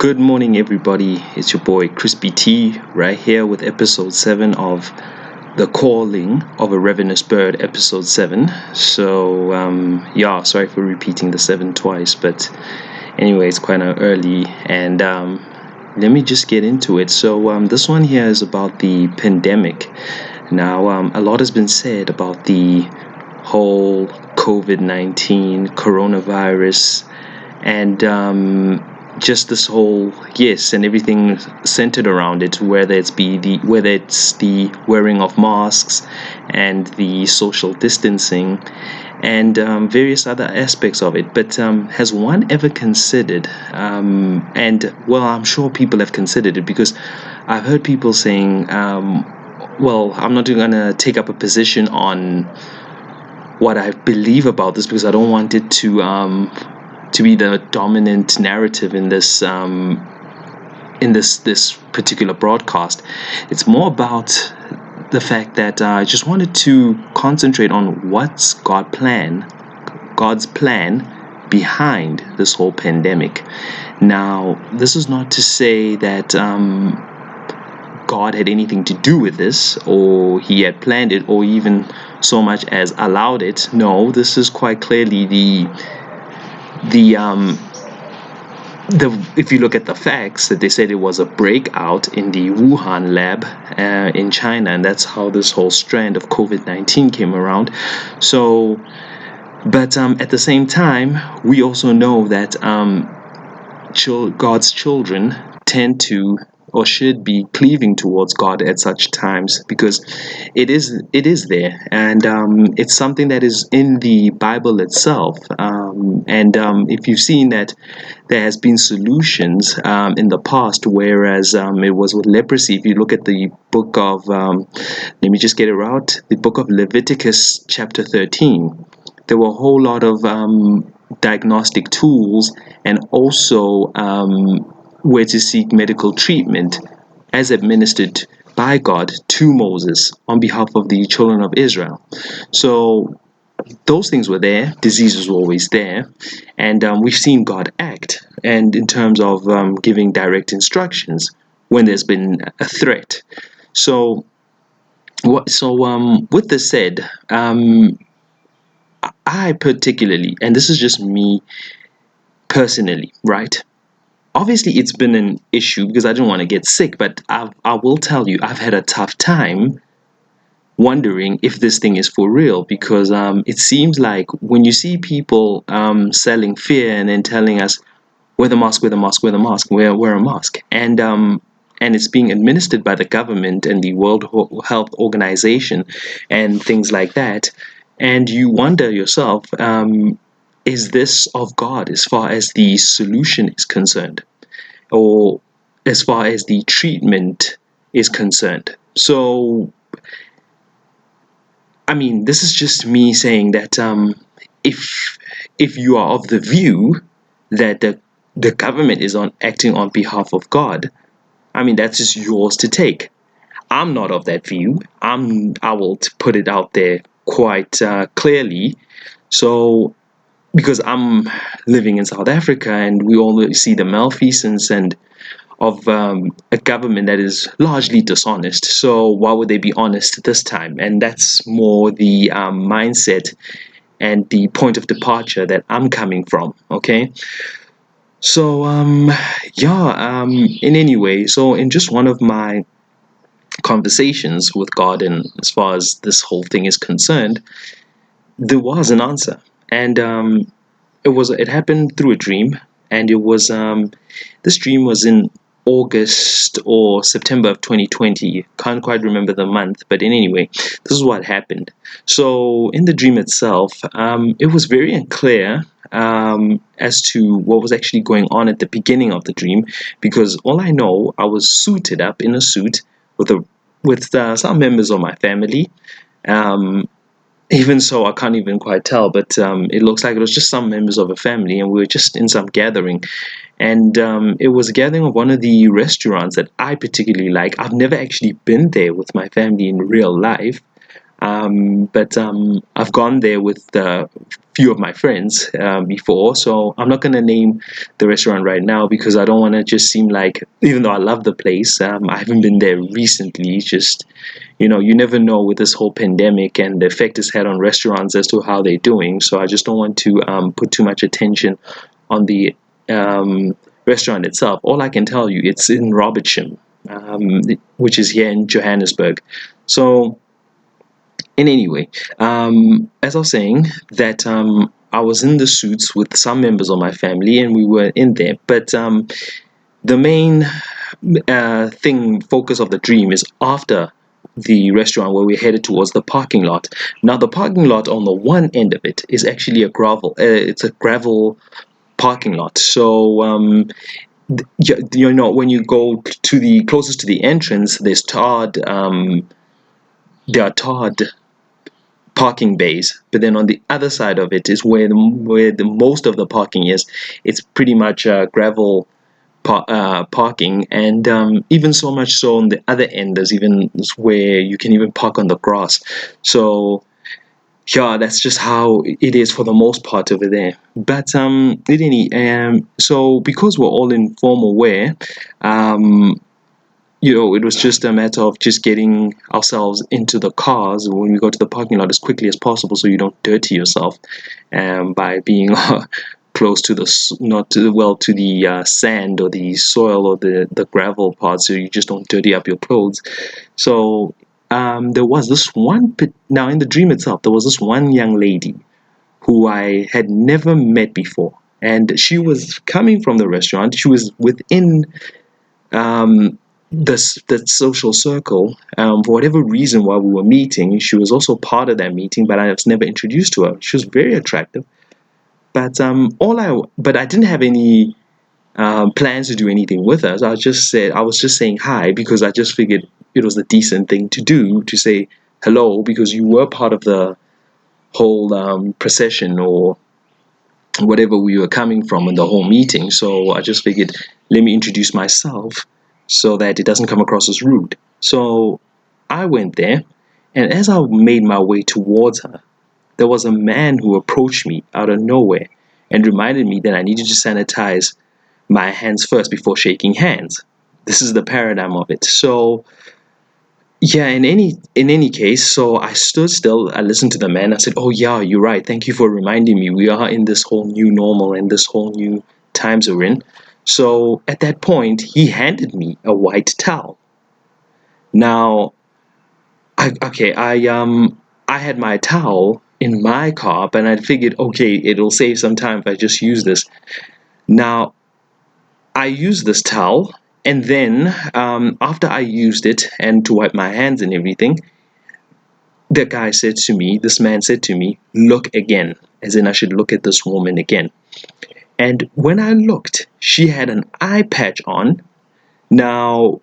Good morning, everybody. It's your boy Crispy T right here with episode 7 of The Calling of a Ravenous Bird, episode 7. Sorry for repeating the 7 twice, but anyway, it's quite early, and let me just get into it. This one here is about the pandemic. Now, a lot has been said about the whole COVID-19 coronavirus and just this whole and everything centered around it, whether it's the wearing of masks and the social distancing and various other aspects of it. But has one ever considered, I'm sure people have considered it, because I've heard people saying, I'm not going to take up a position on what I believe about this, because I don't want it to be the dominant narrative in this particular broadcast. It's more about the fact that I just wanted to concentrate on what's God's plan behind this whole pandemic. Now, this is not to say that God had anything to do with this, or he had planned it, or even so much as allowed it. No, this is quite clearly if you look at the facts, that they said it was a breakout in the Wuhan lab in China, and that's how this whole strand of COVID-19 came around. But at the same time, we also know that God's children tend to, or should be, cleaving towards God at such times, because it is there, and it's something that is in the Bible itself. If you've seen that there has been solutions in the past, whereas it was with leprosy. If you look at the book of, let me just get it right, the book of Leviticus chapter 13, there were a whole lot of diagnostic tools, and also where to seek medical treatment as administered by God to Moses on behalf of the children of Israel. So those things were there, diseases were always there, and we've seen God act, and in terms of giving direct instructions when there's been a threat. With this said, I particularly, and this is just me personally, right? Obviously, it's been an issue because I don't want to get sick, but I will tell you, I've had a tough time wondering if this thing is for real, because it seems like when you see people selling fear and then telling us, wear the mask, wear the mask, wear the mask, wear a mask, and it's being administered by the government and the World Health Organization and things like that, and you wonder yourself, is this of God as far as the solution is concerned, or as far as the treatment is concerned? So, I mean, this is just me saying that if you are of the view that the government is acting on behalf of God, I mean, that's just yours to take. I'm not of that view. I will put it out there quite clearly. So, because I'm living in South Africa, and we all see the malfeasance and of a government that is largely dishonest. So why would they be honest this time? And that's more the mindset and the point of departure that I'm coming from. Okay. So in any way, so in just one of my conversations with God, and as far as this whole thing is concerned, there was an answer, and it happened through a dream, and it was this dream was in August or September of 2020. Can't quite remember the month, but in any way, this is what happened. So in the dream itself, it was very unclear as to what was actually going on at the beginning of the dream, because all I know, I was suited up in a suit with some members of my family. Even so, I can't even quite tell, but it looks like it was just some members of a family, and we were just in some gathering. And it was a gathering of one of the restaurants that I particularly like. I've never actually been there with my family in real life. But I've gone there with a few of my friends before, so I'm not going to name the restaurant right now because I don't want to just seem like, even though I love the place, I haven't been there recently. Just, you never know with this whole pandemic and the effect it's had on restaurants as to how they're doing. So I just don't want to put too much attention on the restaurant itself. All I can tell you, it's in Robertsham, which is here in Johannesburg. So, in any way, as I was saying, that I was in the suits with some members of my family, and we were in there. But the main focus of the dream is after the restaurant where we're headed towards the parking lot. Now, the parking lot on the one end of it is actually it's a gravel parking lot. So, when you go to the closest to the entrance, there are tarred parking bays, but then on the other side of it is where the most of the parking is. It's pretty much gravel parking, and even so much so on the other end, there's even where you can even park on the grass. So yeah, that's just how it is for the most part over there. But so because we're all in formal wear, um, it was just a matter of just getting ourselves into the cars when we go to the parking lot as quickly as possible, so you don't dirty yourself by being close to not to well to the sand or the soil or the gravel part, so you just don't dirty up your clothes. So there was this now in the dream itself, there was this one young lady who I had never met before, and she was coming from the restaurant. She was within um, the social circle. For whatever reason, while we were meeting, she was also part of that meeting, but I was never introduced to her. She was very attractive, but but I didn't have any plans to do anything with her. So I was just saying hi because I just figured it was the decent thing to do to say hello because you were part of the whole procession or whatever we were coming from in the whole meeting. So I just figured, let me introduce myself so that it doesn't come across as rude. So I went there, and as I made my way towards her, there was a man who approached me out of nowhere and reminded me that I needed to sanitize my hands first before shaking hands. This is the paradigm of it. So yeah, in any case, so I stood still, I listened to the man, I said, "Oh yeah, you're right. Thank you for reminding me. We are in this whole new normal and this whole new times we're in." So at that point, he handed me a white towel. Now, I had my towel in my car, but I figured, okay, it'll save some time if I just use this. Now, I used this towel, and then after I used it and to wipe my hands and everything, this man said to me, "Look again," as in I should look at this woman again. And when I looked, she had an eye patch on. Now,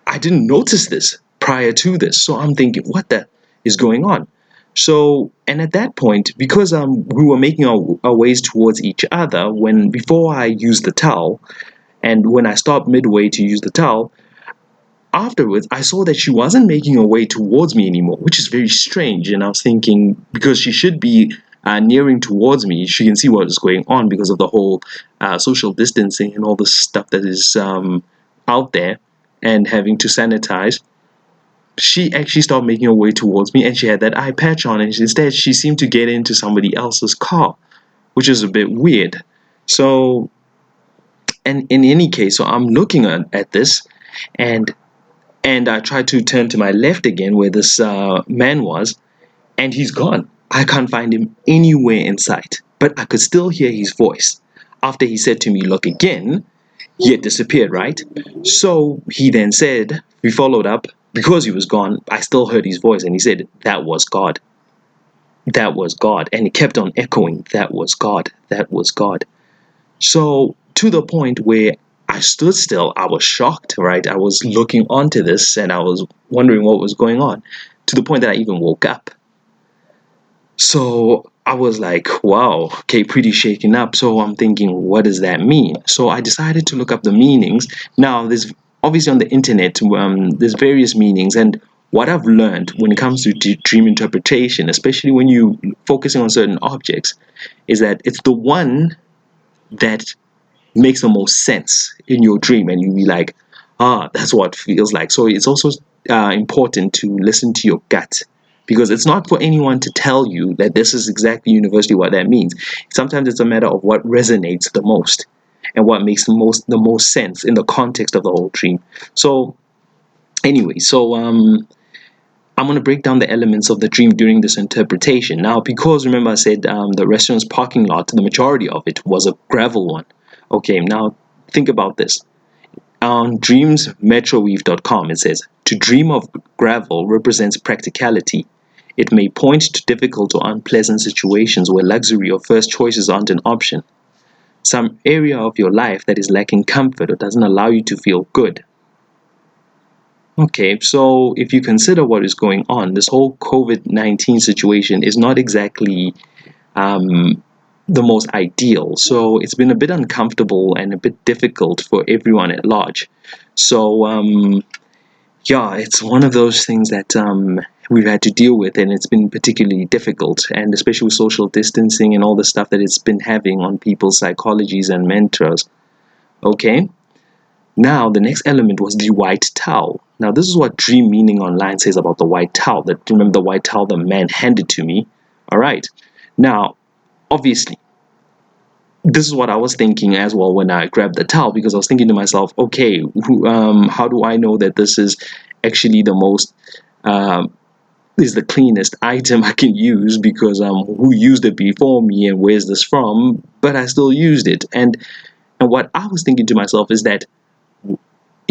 I didn't notice this prior to this, so I'm thinking, what the is going on? So, and at that point, because we were making our ways towards each other, when before I used the towel, and when I stopped midway to use the towel, afterwards, I saw that she wasn't making her way towards me anymore, which is very strange. And I was thinking, because she should be nearing towards me, she can see what is going on because of the whole social distancing and all the stuff that is out there and having to sanitize. She actually stopped making her way towards me and she had that eye patch on, and instead, she seemed to get into somebody else's car, which is a bit weird. So, and in any case, so I'm looking at this, and I tried to turn to my left again where this man was, and he's gone. I can't find him anywhere in sight, but I could still hear his voice. After he said to me, "Look again," he had disappeared, right? So he then said, we followed up, because he was gone, I still heard his voice, and he said, "That was God. That was God." And he kept on echoing, "That was God. That was God." So to the point where I stood still, I was shocked, right? I was looking onto this and I was wondering what was going on, to the point that I even woke up. So I was like, wow, okay, pretty shaken up. So I'm thinking, what does that mean? So I decided to look up the meanings. Now, there's obviously on the internet, there's various meanings, and What I've learned when it comes to dream interpretation, especially when you focusing on certain objects, is that it's the one that makes the most sense in your dream, and you be like, that's what it feels like. So it's also important to listen to your gut, because it's not for anyone to tell you that this is exactly universally what that means. Sometimes it's a matter of what resonates the most and what makes the most sense in the context of the whole dream. So anyway, I'm going to break down the elements of the dream during this interpretation. Now, because remember I said the restaurant's parking lot, the majority of it was a gravel one. Okay, now think about this. On dreamsmetroweave.com, it says, to dream of gravel represents practicality. It may point to difficult or unpleasant situations where luxury or first choices aren't an option. Some area of your life that is lacking comfort or doesn't allow you to feel good. Okay, so if you consider what is going on, this whole COVID-19 situation is not exactly the most ideal. So it's been a bit uncomfortable and a bit difficult for everyone at large. So, yeah, it's one of those things that we've had to deal with, and it's been particularly difficult, and especially with social distancing and all the stuff that it's been having on people's psychologies and mentors. Okay. Now, the next element was the white towel. Now, this is what Dream Meaning Online says about the white towel. That, remember the white towel the man handed to me? All right. Now, obviously, this is what I was thinking as well when I grabbed the towel, because I was thinking to myself, okay, how do I know that this is actually the most, is the cleanest item I can use, because who used it before me and where's this from? But I still used it. And what I was thinking to myself is that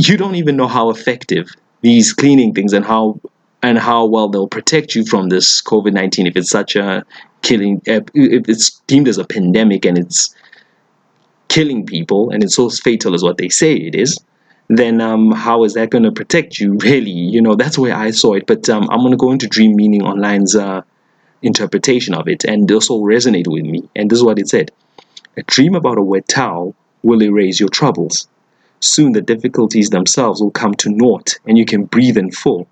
you don't even know how effective these cleaning things and how well they'll protect you from this COVID-19, if it's such a killing, if it's deemed as a pandemic and it's killing people and it's so fatal as what they say it is, then how is that going to protect you, really? That's where I saw it. But I'm going to go into Dream Meaning Online's interpretation of it, and this all resonated with me. And this is what it said: a dream about a wet towel will erase your troubles. Soon the difficulties themselves will come to naught, and you can breathe in full.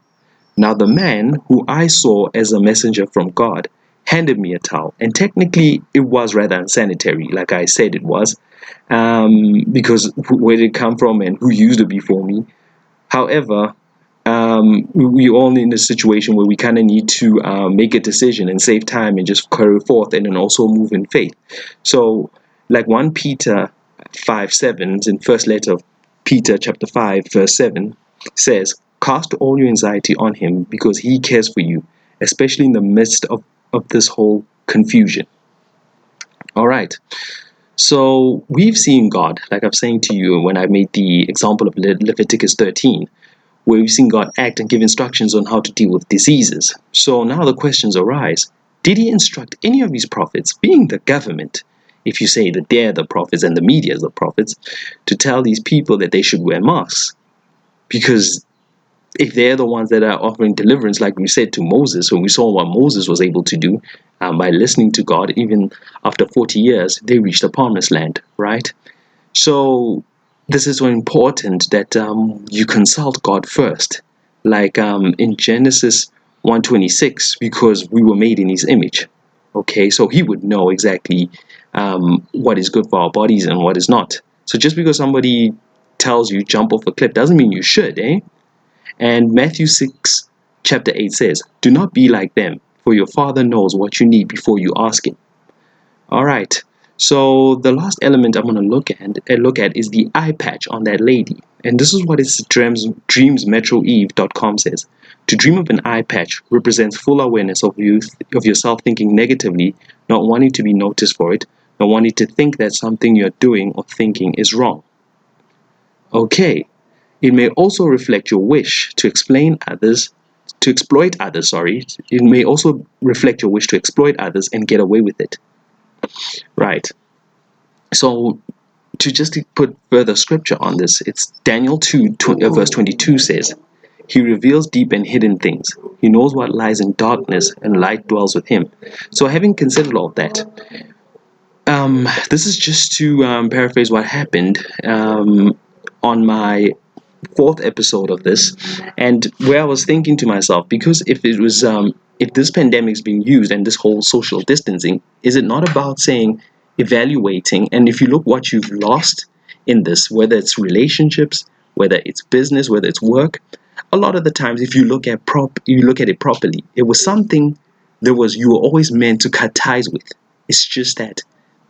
Now the man, who I saw as a messenger from God, handed me a towel, and technically it was rather unsanitary, like I said it was, because where did it come from and who used it before me? However, we all in a situation where we kind of need to make a decision and save time and just carry forth, and then also move in faith. So, like 1 Peter 5:7, in first letter of Peter chapter 5 verse 7 says, cast all your anxiety on him because he cares for you, especially in the midst of this whole confusion. All right. So we've seen God, like I was saying to you when I made the example of Leviticus 13, where we've seen God act and give instructions on how to deal with diseases. So now the questions arise. Did he instruct any of these prophets, being the government, if you say that they're the prophets and the media is the prophets, to tell these people that they should wear masks? Because if they're the ones that are offering deliverance, like we said to Moses, when we saw what Moses was able to do by listening to God, even after 40 years, they reached the promised land, right? So this is so important that you consult God first, like in Genesis 1:26, because we were made in his image. Okay, so he would know exactly what is good for our bodies and what is not. So just because somebody tells you jump off a cliff doesn't mean you should, eh? And Matthew 6 chapter 8 says, do not be like them, for your Father knows what you need before you ask him. All right. So the last element I'm going to look at is the eye patch on that lady. And this is what its dreamsmetroeve.com says. To dream of an eye patch represents full awareness of yourself thinking negatively, not wanting to be noticed for it, not wanting to think that something you're doing or thinking is wrong. Okay. It may also reflect your wish to exploit others, sorry. It may also reflect your wish to exploit others and get away with it. Right. So to just put further scripture on this, it's Daniel 2, verse 22 says, he reveals deep and hidden things. He knows what lies in darkness, and light dwells with him. So having considered all that, this is just to paraphrase what happened on my fourth episode of this, and where I was thinking to myself, because if this pandemic is being used and this whole social distancing, is it not about saying, evaluating, and if you look what you've lost in this, whether it's relationships, whether it's business, whether it's work, a lot of the times, if you look at it properly, it was something you were always meant to cut ties with. It's just that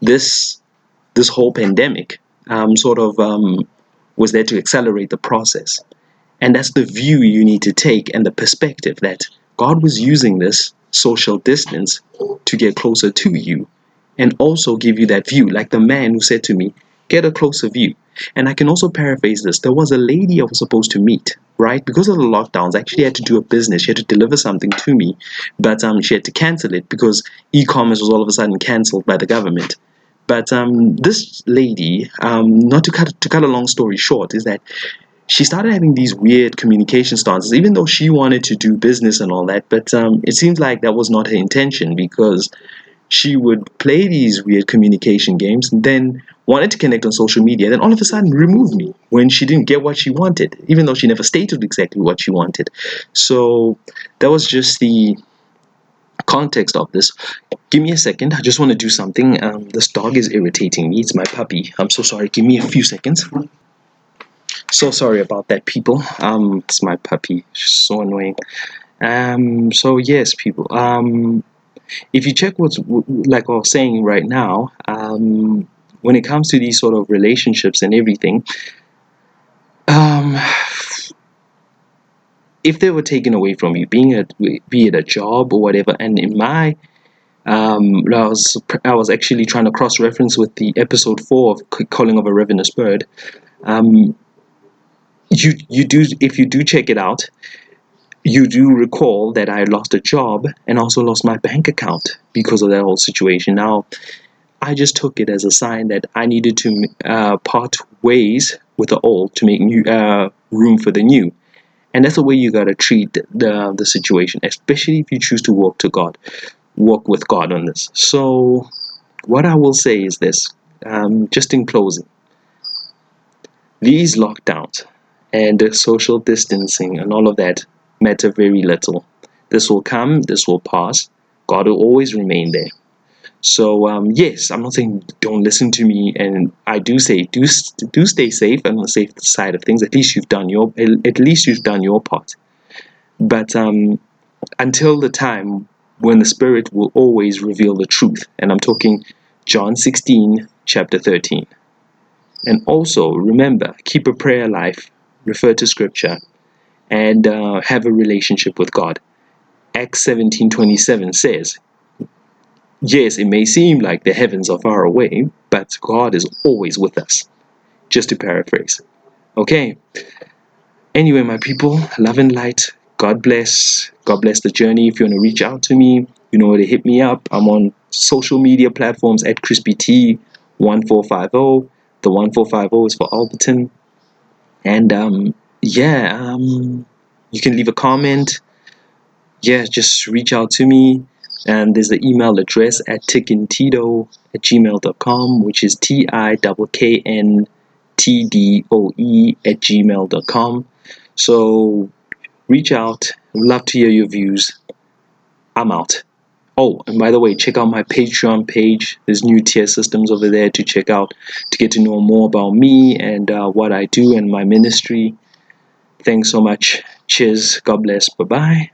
this this whole pandemic sort of was there to accelerate the process. And that's the view you need to take, and the perspective that God was using this social distance to get closer to you, and also give you that view, like the man who said to me, get a closer view. And I can also paraphrase this. There was a lady I was supposed to meet, right? Because of the lockdowns, I actually had to do a business. She had to deliver something to me, but she had to cancel it because e-commerce was all of a sudden cancelled by the government. But this lady, not to cut a long story short, is that she started having these weird communication stances, even though she wanted to do business and all that. But it seems like that was not her intention, because she would play these weird communication games and then wanted to connect on social media, then all of a sudden remove me when she didn't get what she wanted, even though she never stated exactly what she wanted. So that was just the context of this. Give me a second. I just want to do something. This dog is irritating me. It's my puppy. I'm so sorry. Give me a few seconds. So sorry about that, people. It's my puppy. She's so annoying. So yes, people. If you check what's like I was saying right now, when it comes to these sort of relationships and everything, um, if they were taken away from you, be it a job or whatever, and in my I was actually trying to cross reference with the episode 4 of Calling of a Ravenous Bird. Um, you do, if you do check it out, you do recall that I lost a job and also lost my bank account because of that whole situation. Now, I just took it as a sign that I needed to part ways with the old to make new room for the new. And that's the way you gotta treat the situation, especially if you choose to walk with God on this. So, what I will say is this, just in closing, these lockdowns and the social distancing and all of that matter very little. This will come, this will pass. God will always remain there. So yes, I'm not saying don't listen to me, and I do say do stay safe and on the safe side of things. At least you've done your part. But until the time when the Spirit will always reveal the truth, and I'm talking John 16, chapter 13. And also remember, keep a prayer life, refer to Scripture, and have a relationship with God. Acts 17:27 says, yes, it may seem like the heavens are far away, but God is always with us. Just to paraphrase. Okay. Anyway, my people, love and light. God bless. God bless the journey. If you want to reach out to me, you know where to hit me up. I'm on social media platforms at CrispyT1450. The 1450 is for Alberton. And you can leave a comment. Yeah, just reach out to me. And there's the email address at tickintito@gmail.com, which is TIKKNTDOE@gmail.com. So reach out. I'd love to hear your views. I'm out. Oh, and by the way, check out my Patreon page. There's new tier systems over there to check out to get to know more about me and what I do and my ministry. Thanks so much. Cheers. God bless. Bye bye.